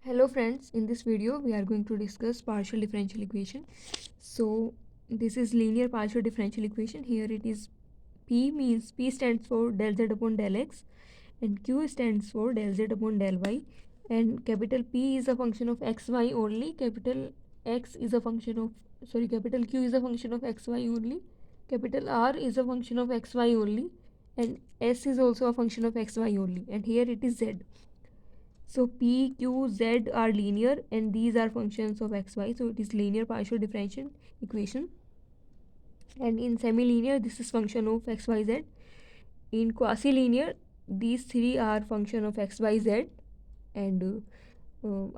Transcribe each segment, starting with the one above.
Hello friends, in this video we are going to discuss partial differential equation. So this is linear partial differential equation. Here it is P means P stands for del z upon del x and Q stands for del z upon del y, and capital P is a function of xy only, capital X is a function of capital Q is a function of xy only, capital R is a function of xy only, and S is also a function of xy only, and here it is Z. So P, Q, Z are linear and these are functions of xy. So it is linear partial differential equation. And in semi-linear, this is function of xyz. In quasi-linear, these three are function of xyz. And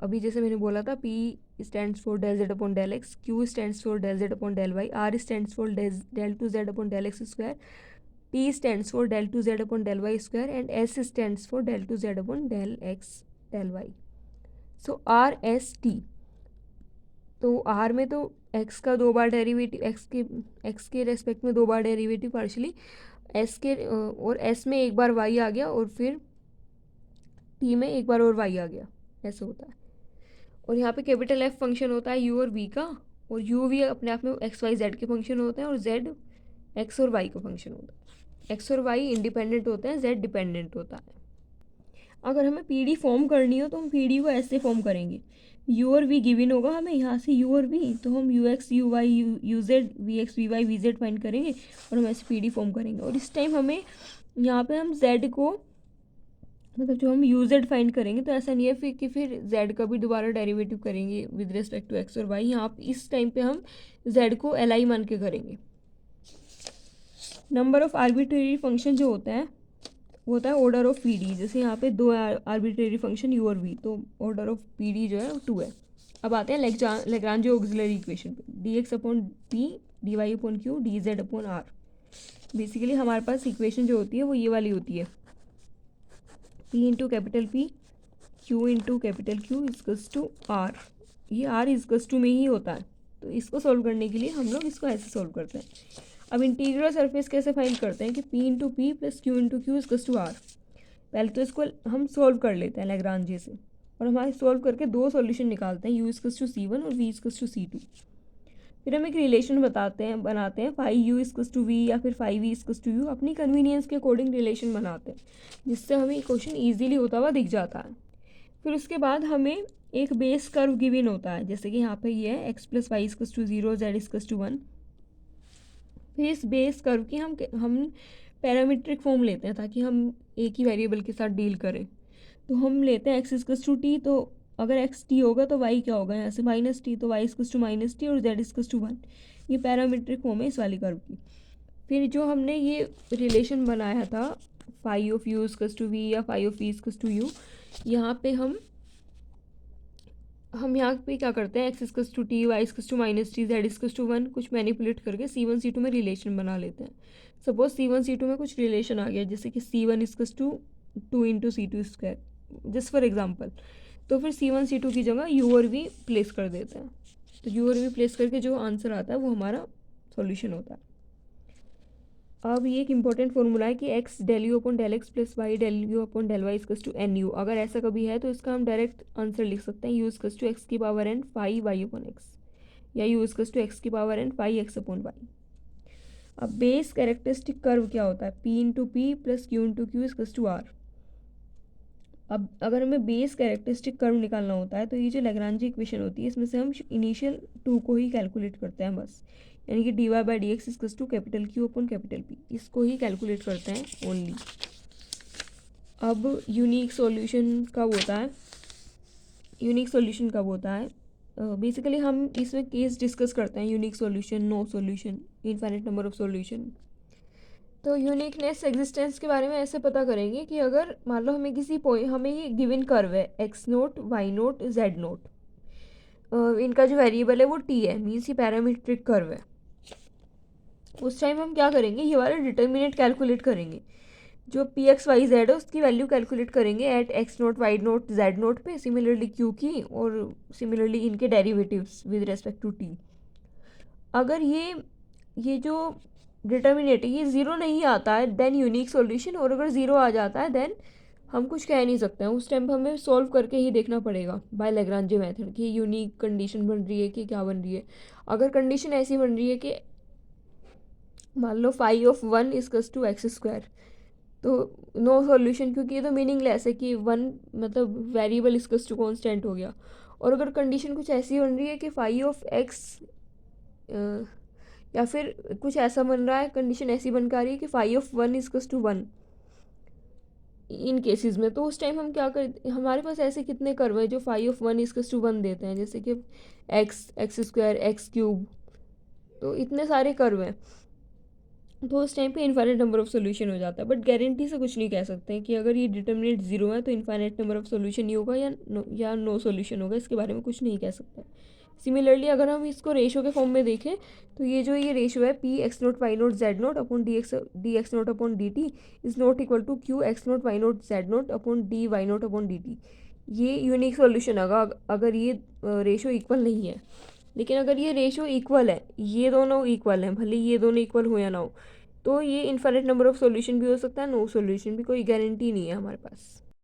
अभी जैसे मैंने बोला था, P stands for del z upon del x, Q stands for del z upon del y, R stands for del 2z upon del x square, T stands for del 2z upon del y square, and S stands for del 2z upon del x del y. So R S T, तो are में तो x का दो बार derivative, x के respect में दो बार derivative partially, S के और एस में एक बार वाई आ गया और फिर टी में एक बार और वाई आ गया, ऐसा होता है. और यहाँ पे कैपिटल एफ फंक्शन होता है यू और वी का, और यू वी अपने आप में एक्स वाई जेड के फंक्शन होते हैं और जेड एक्स और वाई का फंक्शन होता है. एक्स और वाई इंडिपेंडेंट होते हैं, जेड डिपेंडेंट होता है. अगर हमें पी डी फॉर्म करनी हो तो हम पी डी को ऐसे फॉर्म करेंगे, यू और वी गिवन होगा हमें यहाँ से यू और वी, तो हम u x u y u z v x v y v z find करेंगे और हम ऐसे पी डी फॉर्म करेंगे. और इस टाइम हमें यहाँ पे हम जेड को, मतलब जो हम यू जेड फाइंड करेंगे, तो ऐसा नहीं है फिर कि फिर जेड का भी दोबारा डेरिवेटिव करेंगे विद रिस्पेक्ट टू एक्स और वाई. यहाँ इस टाइम पे हम जेड को एल आई मान के करेंगे. नंबर ऑफ आर्बिट्रेरी फंक्शन जो होता है वो होता है ऑर्डर ऑफ पी डी. जैसे यहाँ पे दो आर्बिट्रेरी फंक्शन यू और वी, तो ऑर्डर ऑफ पी डी जो है वो 2 है. अब आते हैं लेग्रांजे ऑक्सिलरी इक्वेशन पे. D x upon p, d y upon q, d z upon r. Basically हमारे पास इक्वेशन जो होती है वो ये वाली होती है, P into capital P, Q into capital Q इजकस टू आर. ये आर इजकस टू में ही होता है, तो इसको सॉल्व करने के लिए हम लोग इसको ऐसे सॉल्व करते हैं. अब इंटीग्रल सरफेस कैसे फाइंड करते हैं कि P into P plus Q into Q इजकस टू आर. पहले तो इसको हम सॉल्व कर लेते हैं लेग्रांजे से, और हमारे सॉल्व करके दो सॉल्यूशन निकालते हैं, यू इजकस टू सी वन और वी इजकस टू सी टू. फिर हम एक रिलेशन बनाते हैं फाइव यू इजकस टू वी या फिर फाइव वी इजकस टू यू. अपनी कन्वीनियंस के अकॉर्डिंग रिलेशन बनाते हैं जिससे हमें क्वेश्चन ईजिली होता हुआ दिख जाता है. फिर उसके बाद हमें एक बेस कर्व गिवन होता है, जैसे कि यहाँ पे ये है एक्स प्लस वाई इजकस टू 0, जेड इजकस टू 1. फिर इस बेस कर्व की हम पैरामीट्रिक फॉर्म लेते हैं ताकि हम एक ही वेरिएबल के साथ डील करें. तो हम लेते हैं एक्स इजकस टू टी, तो अगर एक्स टी होगा तो वाई क्या होगा, यहाँ से माइनस टी, तो वाई इजकस टू माइनस टी और जेड इजकस टू 1. ये पैरामीट्रिक फॉर्म है इस वाली कर्व की. फिर जो हमने ये रिलेशन बनाया था फाइव ऑफ यू इजकस टू वी या फाइव ऑफ वी इजकस टू यू, यहाँ पे हम यहाँ पे क्या करते हैं, एक्स इजकस टू टी, वाई इजकस टू माइनस टी, जेड इजकस टू 1 कुछ मैनिपुलेट करके C1 C2 में रिलेशन बना लेते हैं. सपोज C1 C2 में कुछ रिलेशन आ गया, जैसे कि C1 इजकस to 2 into C2 square, just for example. तो फिर C1 C2 की जगह यू और वी प्लेस कर देते हैं. तो यू और वी प्लेस करके जो आंसर आता है वो हमारा सॉल्यूशन होता है. अब ये एक इंपॉर्टेंट फॉर्मूला है कि x del u upon del x plus y del u upon del y इजकस टू एन यू. अगर ऐसा कभी है तो इसका हम डायरेक्ट आंसर लिख सकते हैं, यू इजकस टू एक्स की power n phi y upon x, या यू इजकस टू एक्स की power n phi x upon y. अब बेस कैरेक्टरिस्टिक कर्व क्या होता है, P into P plus Q into Q इजकस टू आर. अब अगर हमें बेस कैरेक्टरिस्टिक कर्व निकालना होता है तो ये जो लेग्रांजे इक्वेशन होती है इसमें से हम इनिशियल 2 को ही कैलकुलेट करते हैं बस, यानी कि d y by d x इजकस to capital q upon capital p, इसको ही कैलकुलेट करते हैं ओनली. अब यूनिक सॉल्यूशन कब होता है, बेसिकली हम इसमें केस डिस्कस करते हैं, unique solution, no solution, infinite number of solution. तो यूनिकनेस एग्जिस्टेंस के बारे में ऐसे पता करेंगे कि अगर मान लो हमें हमें ये गिवन कर्व है x naught y naught z naught, इनका जो वेरिएबल है वो टी है, मीन्स ये पैरामीट्रिक कर्व है. उस टाइम हम क्या करेंगे, ये वाला डिटर्मिनेंट कैलकुलेट करेंगे, जो पी एक्स वाई जेड है उसकी वैल्यू कैलकुलेट करेंगे at x naught y naught z naught पे, सिमिलरली क्यू की, और सिमिलरली इनके derivatives with respect to t. अगर ये जो डिटर्मिनेट ये 0 नहीं आता है देन यूनिक सॉल्यूशन, और अगर 0 आ जाता है देन हम कुछ कह नहीं सकते हैं, उस टाइम पर हमें सॉल्व करके ही देखना पड़ेगा बाय लैग्रांजे मेथड कि यूनिक कंडीशन बन रही है कि क्या बन रही है। अगर कंडीशन ऐसी बन रही है कि मान लो phi of one equals to x square, तो नो सॉल्यूशन, क्योंकि ये तो मीनिंगलेस है कि वन मतलब वेरिएबल इजकल्स टू कॉन्स्टेंट हो गया। और अगर कंडीशन कुछ ऐसी बन रही है कि फाई ऑफ एक्स, या फिर कुछ ऐसा बन रहा है, कंडीशन ऐसी बनकर आ रही है कि phi of one equals to one in cases में, तो उस टाइम हम क्या कर, हमारे पास ऐसे कितने कर्व है जो phi of one equals to one देते हैं, जैसे कि x, x square, x cube, तो इतने सारे कर्व हैं। तो उस टाइम पे इनफाइनाइट नंबर ऑफ सोल्यूशन हो जाता है। बट गारंटी से कुछ नहीं कह सकते हैं कि अगर ये डिटर्मिनेंट जीरो है तो इनफाइनाइट नंबर ऑफ सोल्यूशन ही होगा या नो सोल्यूशन होगा, इसके बारे में कुछ नहीं कह सकते। सिमिलरली अगर हम इसको रेशो के फॉर्म में देखें तो ये रेशो है p x naught y naught z naught upon d x naught upon d t is not equal to q x naught y naught z naught upon d y naught upon d t. ये unique solution होगा अगर ये ratio equal नहीं है। लेकिन अगर ये ratio equal है, ये दोनों इक्वल हैं, भले ये दोनों इक्वल हो या ना हो, तो ये इनफाइनाइट नंबर ऑफ सॉल्यूशन भी हो सकता है, नो सॉल्यूशन भी, कोई गारंटी नहीं है हमारे पास।